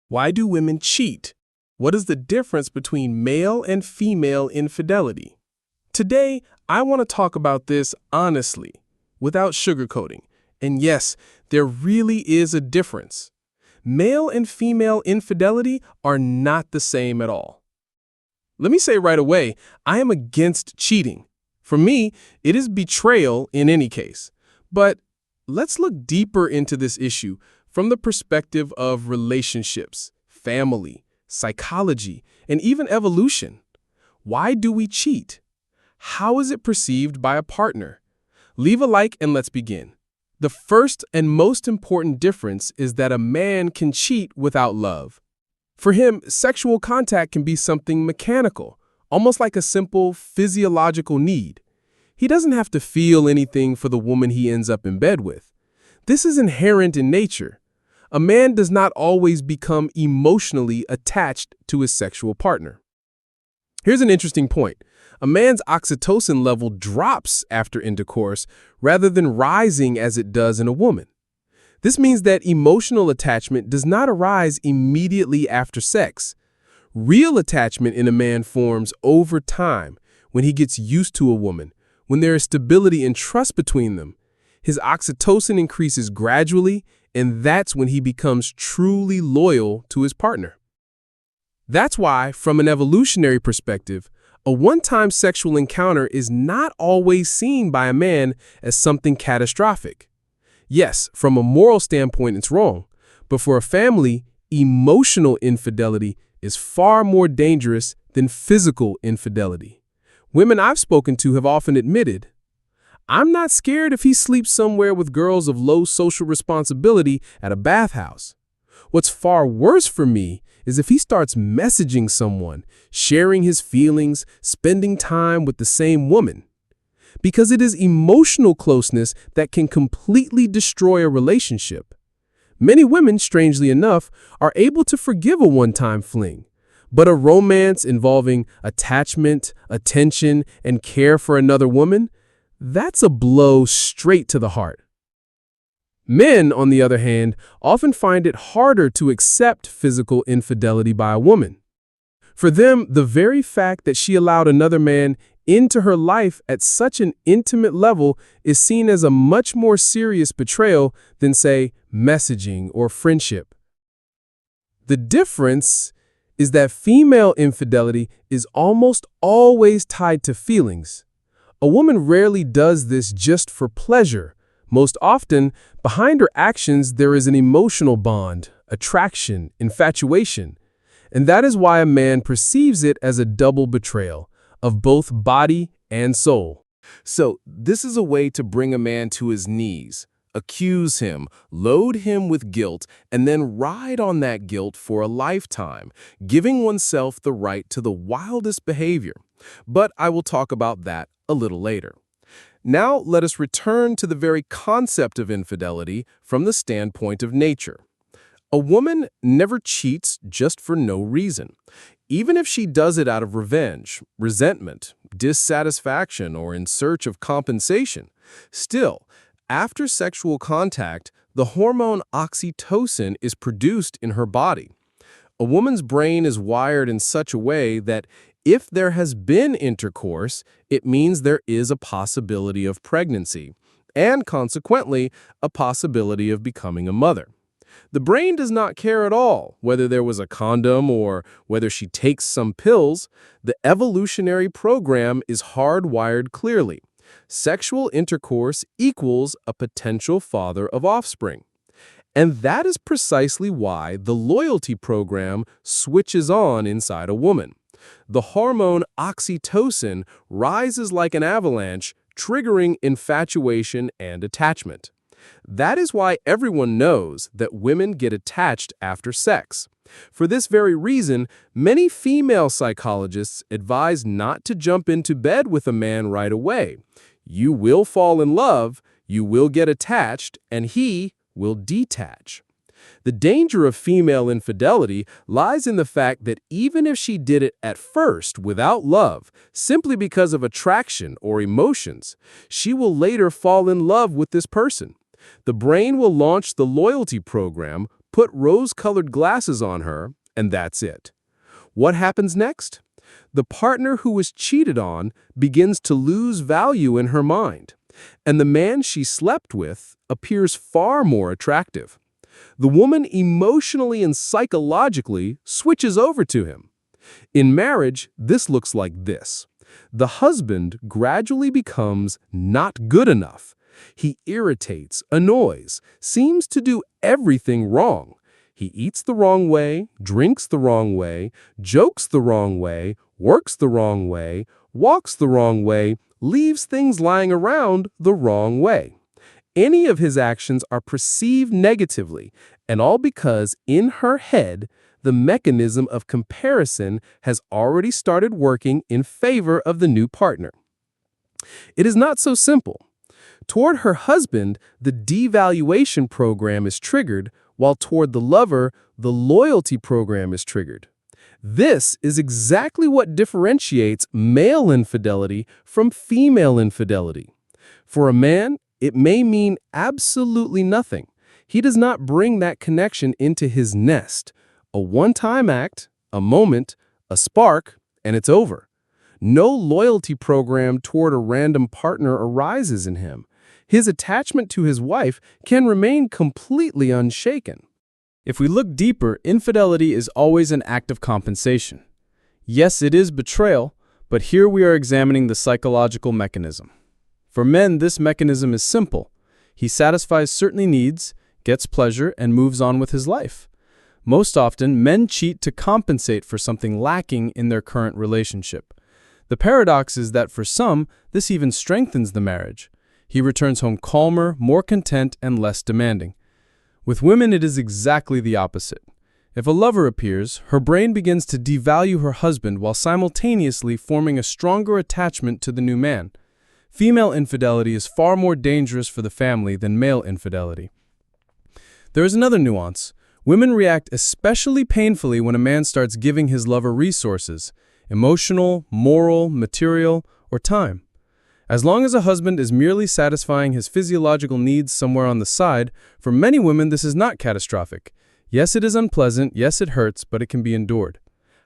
Why do women cheat? What is the difference between male and female infidelity? Today, I want to talk about this honestly, without sugarcoating. And yes, there really is a difference. Male and female infidelity are not the same at all. Let me say right away, I am against cheating. For me, it is betrayal in any case. But let's look deeper into this issue from the perspective of relationships, family, psychology, and even evolution. Why do we cheat? How is it perceived by a partner? Leave a like and let's begin. The first and most important difference is that a man can cheat without love. For him, sexual contact can be something mechanical, almost like a simple physiological need. He doesn't have to feel anything for the woman he ends up in bed with. This is inherent in nature. A man does not always become emotionally attached to his sexual partner. Here's an interesting point. A man's oxytocin level drops after intercourse rather than rising as it does in a woman. This means that emotional attachment does not arise immediately after sex. Real attachment in a man forms over time when he gets used to a woman, when there is stability and trust between them. His oxytocin increases gradually, and that's when he becomes truly loyal to his partner. That's why, from an evolutionary perspective, a one-time sexual encounter is not always seen by a man as something catastrophic. Yes, from a moral standpoint, it's wrong, but for a family, emotional infidelity is far more dangerous than physical infidelity. Women I've spoken to have often admitted, "I'm not scared if he sleeps somewhere with girls of low social responsibility at a bathhouse. What's far worse for me is if he starts messaging someone, sharing his feelings, spending time with the same woman." Because it is emotional closeness that can completely destroy a relationship. Many women, strangely enough, are able to forgive a one-time fling, but a romance involving attachment, attention, and care for another woman, that's a blow straight to the heart. Men, on the other hand, often find it harder to accept physical infidelity by a woman. For them, the very fact that she allowed another man into her life at such an intimate level is seen as a much more serious betrayal than, say, messaging or friendship. The difference is that female infidelity is almost always tied to feelings. A woman rarely does this just for pleasure. Most often, behind her actions, there is an emotional bond, attraction, infatuation. And that is why a man perceives it as a double betrayal of both body and soul. So, this is a way to bring a man to his knees, accuse him, load him with guilt, and then ride on that guilt for a lifetime, giving oneself the right to the wildest behavior. But I will talk about that a little later. Now, let us return to the very concept of infidelity from the standpoint of nature. A woman never cheats just for no reason. Even if she does it out of revenge, resentment, dissatisfaction, or in search of compensation, still, after sexual contact, the hormone oxytocin is produced in her body. A woman's brain is wired in such a way that if there has been intercourse, it means there is a possibility of pregnancy, and consequently, a possibility of becoming a mother. The brain does not care at all whether there was a condom or whether she takes some pills. The evolutionary program is hardwired clearly. Sexual intercourse equals a potential father of offspring. And that is precisely why the loyalty program switches on inside a woman. The hormone oxytocin rises like an avalanche, triggering infatuation and attachment. That is why everyone knows that women get attached after sex. For this very reason, many female psychologists advise not to jump into bed with a man right away. You will fall in love, you will get attached, and he will detach. The danger of female infidelity lies in the fact that even if she did it at first without love, simply because of attraction or emotions, she will later fall in love with this person. The brain will launch the loyalty program, put rose-colored glasses on her, and that's it. What happens next? The partner who was cheated on begins to lose value in her mind, and the man she slept with appears far more attractive. The woman emotionally and psychologically switches over to him. In marriage, this looks like this. The husband gradually becomes not good enough. He irritates, annoys, seems to do everything wrong. He eats the wrong way, drinks the wrong way, jokes the wrong way, works the wrong way, walks the wrong way, leaves things lying around the wrong way. Any of his actions are perceived negatively, and all because in her head, the mechanism of comparison has already started working in favor of the new partner. It is not so simple. Toward her husband, the devaluation program is triggered, while toward the lover, the loyalty program is triggered. This is exactly what differentiates male infidelity from female infidelity. For a man, it may mean absolutely nothing. He does not bring that connection into his nest. A one-time act, a moment, a spark, and it's over. No loyalty program toward a random partner arises in him. His attachment to his wife can remain completely unshaken. If we look deeper, infidelity is always an act of compensation. Yes, it is betrayal, but here we are examining the psychological mechanism. For men, this mechanism is simple. He satisfies certain needs, gets pleasure, and moves on with his life. Most often, men cheat to compensate for something lacking in their current relationship. The paradox is that for some, this even strengthens the marriage. He returns home calmer, more content, and less demanding. With women, it is exactly the opposite. If a lover appears, her brain begins to devalue her husband while simultaneously forming a stronger attachment to the new man. Female infidelity is far more dangerous for the family than male infidelity. There is another nuance. Women react especially painfully when a man starts giving his lover resources, emotional, moral, material, or time. As long as a husband is merely satisfying his physiological needs somewhere on the side, for many women this is not catastrophic. Yes, it is unpleasant, yes, it hurts, but it can be endured.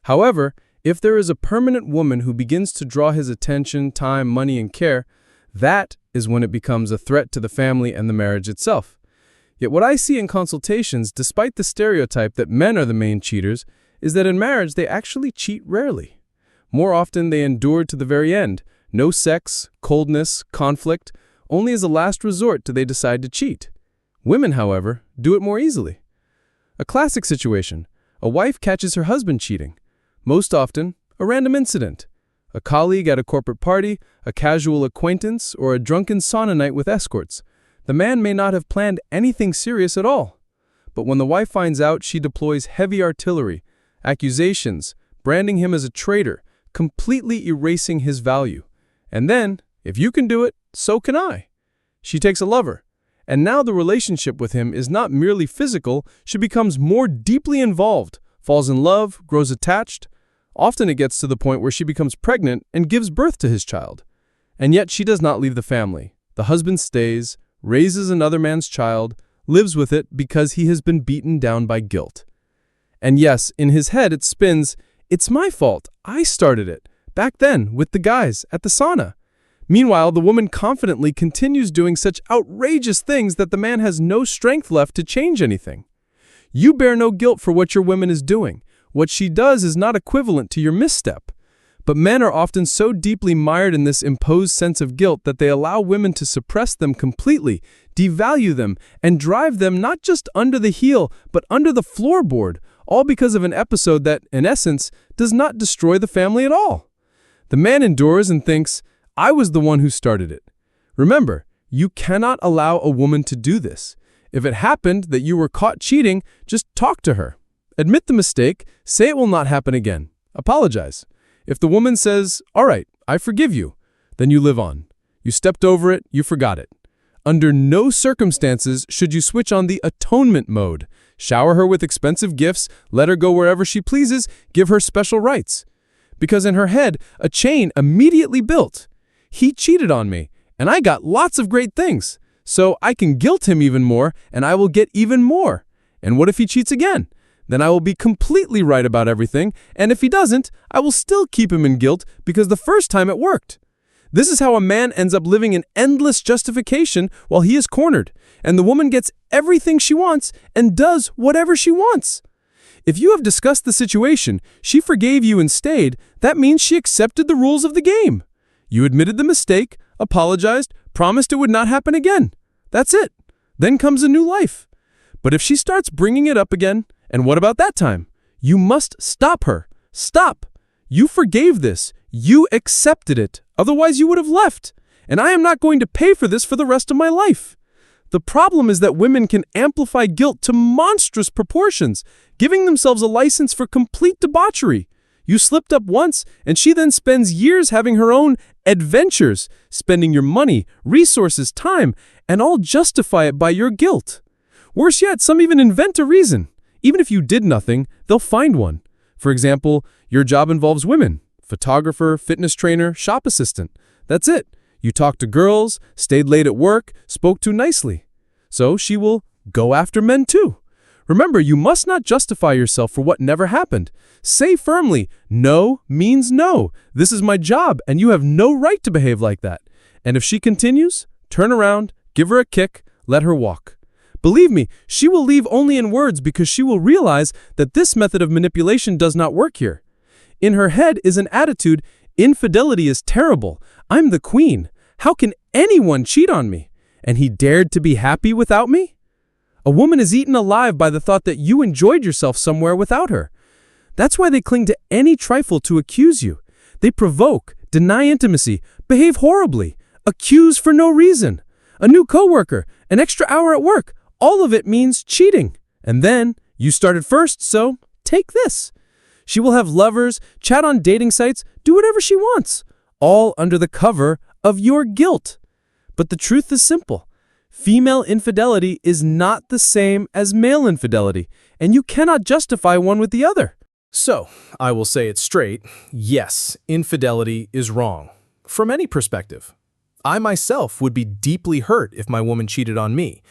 However, if there is a permanent woman who begins to draw his attention, time, money, and care, that is when it becomes a threat to the family and the marriage itself. Yet what I see in consultations, despite the stereotype that men are the main cheaters, is that in marriage they actually cheat rarely. More often they endure to the very end. No sex, coldness, conflict, only as a last resort do they decide to cheat. Women, however, do it more easily. A classic situation: a wife catches her husband cheating. Most often, a random incident. A colleague at a corporate party, a casual acquaintance, or a drunken sauna night with escorts. The man may not have planned anything serious at all. But when the wife finds out, she deploys heavy artillery, accusations, branding him as a traitor, completely erasing his value. And then, if you can do it, so can I. She takes a lover, and now the relationship with him is not merely physical, she becomes more deeply involved, falls in love, grows attached. Often it gets to the point where she becomes pregnant and gives birth to his child. And yet she does not leave the family. The husband stays, raises another man's child, lives with it because he has been beaten down by guilt. And yes, in his head it spins, "It's my fault, I started it. Back then, with the guys, at the sauna." Meanwhile, the woman confidently continues doing such outrageous things that the man has no strength left to change anything. You bear no guilt for what your woman is doing. What she does is not equivalent to your misstep. But men are often so deeply mired in this imposed sense of guilt that they allow women to suppress them completely, devalue them, and drive them not just under the heel, but under the floorboard, all because of an episode that, in essence, does not destroy the family at all. The man endures and thinks, "I was the one who started it." Remember, you cannot allow a woman to do this. If it happened that you were caught cheating, just talk to her. Admit the mistake, say it will not happen again. Apologize. If the woman says, "All right, I forgive you," then you live on. You stepped over it, you forgot it. Under no circumstances should you switch on the atonement mode. Shower her with expensive gifts, let her go wherever she pleases, give her special rights. Because in her head, a chain immediately built. He cheated on me, and I got lots of great things. So I can guilt him even more, and I will get even more. And what if he cheats again? Then I will be completely right about everything, and if he doesn't, I will still keep him in guilt because the first time it worked. This is how a man ends up living in endless justification while he is cornered, and the woman gets everything she wants and does whatever she wants. If you have discussed the situation, she forgave you and stayed, that means she accepted the rules of the game. You admitted the mistake, apologized, promised it would not happen again. That's it. Then comes a new life. But if she starts bringing it up again, and what about that time? You must stop her. Stop. You forgave this. You accepted it. Otherwise, you would have left. And I am not going to pay for this for the rest of my life. The problem is that women can amplify guilt to monstrous proportions, giving themselves a license for complete debauchery. You slipped up once, and she then spends years having her own adventures, spending your money, resources, time, and all justify it by your guilt. Worse yet, some even invent a reason. Even if you did nothing, they'll find one. For example, your job involves women. Photographer, fitness trainer, shop assistant. That's it. You talked to girls, stayed late at work, spoke too nicely. So she will go after men too. Remember, you must not justify yourself for what never happened. Say firmly, no means no. This is my job, and you have no right to behave like that. And if she continues, turn around, give her a kick, let her walk. Believe me, she will leave only in words because she will realize that this method of manipulation does not work here. In her head is an attitude, infidelity is terrible. I'm the queen. How can anyone cheat on me? And he dared to be happy without me? A woman is eaten alive by the thought that you enjoyed yourself somewhere without her. That's why they cling to any trifle to accuse you. They provoke, deny intimacy, behave horribly, accuse for no reason. A new coworker, an extra hour at work, all of it means cheating. And then, you started first, so take this. She will have lovers, chat on dating sites, do whatever she wants, all under the cover of your guilt. But the truth is simple. Female infidelity is not the same as male infidelity, and you cannot justify one with the other. So, I will say it straight, yes, infidelity is wrong. From any perspective. I myself would be deeply hurt if my woman cheated on me.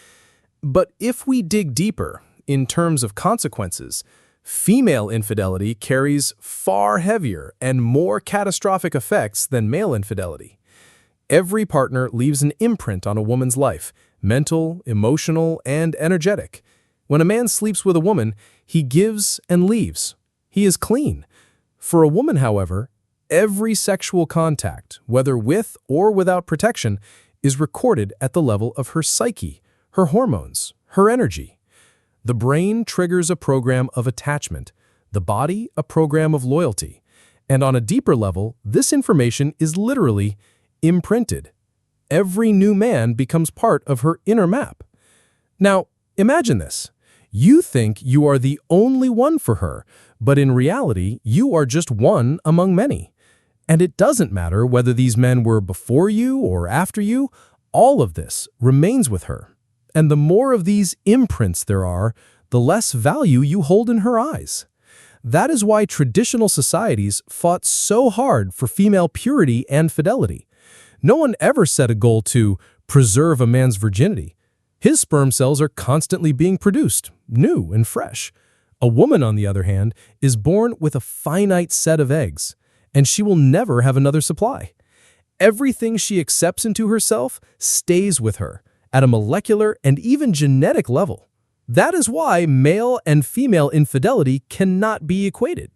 But if we dig deeper, in terms of consequences, female infidelity carries far heavier and more catastrophic effects than male infidelity. Every partner leaves an imprint on a woman's life, mental, emotional, and energetic. When a man sleeps with a woman, he gives and leaves. He is clean. For a woman, however, every sexual contact, whether with or without protection, is recorded at the level of her psyche, her hormones, her energy. The brain triggers a program of attachment, the body a program of loyalty, and on a deeper level, this information is literally imprinted. Every new man becomes part of her inner map. Now, imagine this. You think you are the only one for her, but in reality, you are just one among many. And it doesn't matter whether these men were before you or after you, all of this remains with her. And the more of these imprints there are, the less value you hold in her eyes. That is why traditional societies fought so hard for female purity and fidelity. No one ever set a goal to preserve a man's virginity. His sperm cells are constantly being produced, new and fresh. A woman, on the other hand, is born with a finite set of eggs, and she will never have another supply. Everything she accepts into herself stays with her, at a molecular and even genetic level. That is why male and female infidelity cannot be equated.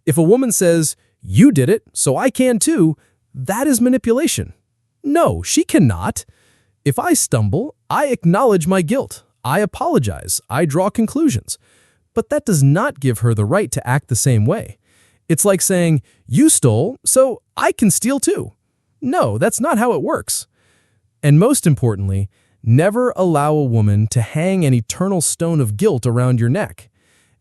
If a woman says, "You did it, so I can too," that is manipulation. No, she cannot. If I stumble, I acknowledge my guilt. I apologize. I draw conclusions. But that does not give her the right to act the same way. It's like saying, "You stole, so I can steal too." No, that's not how it works. And most importantly, never allow a woman to hang an eternal stone of guilt around your neck.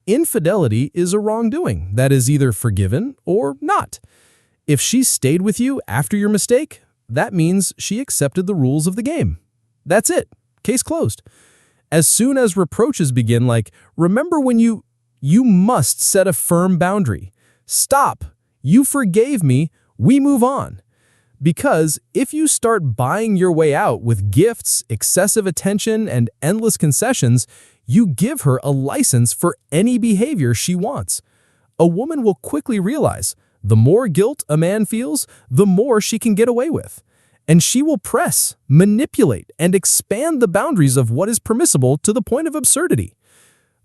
Infidelity is a wrongdoing that is either forgiven or not. If she stayed with you after your mistake, that means she accepted the rules of the game. That's it. Case closed. As soon as reproaches begin, like, "Remember when you must set a firm boundary. Stop. You forgave me. We move on." Because if you start buying your way out with gifts, excessive attention, and endless concessions, you give her a license for any behavior she wants. A woman will quickly realize the more guilt a man feels, the more she can get away with. And she will press, manipulate, and expand the boundaries of what is permissible to the point of absurdity.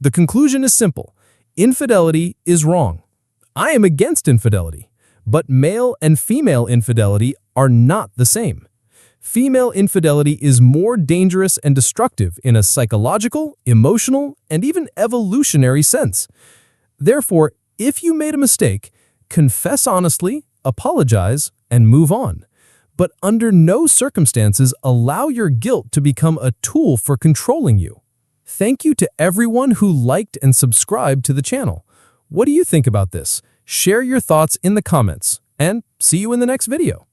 The conclusion is simple. Infidelity is wrong. I am against infidelity. But male and female infidelity are not the same. Female infidelity is more dangerous and destructive in a psychological, emotional, and even evolutionary sense. Therefore, if you made a mistake, confess honestly, apologize, and move on. But under no circumstances allow your guilt to become a tool for controlling you. Thank you to everyone who liked and subscribed to the channel. What do you think about this? Share your thoughts in the comments, and see you in the next video.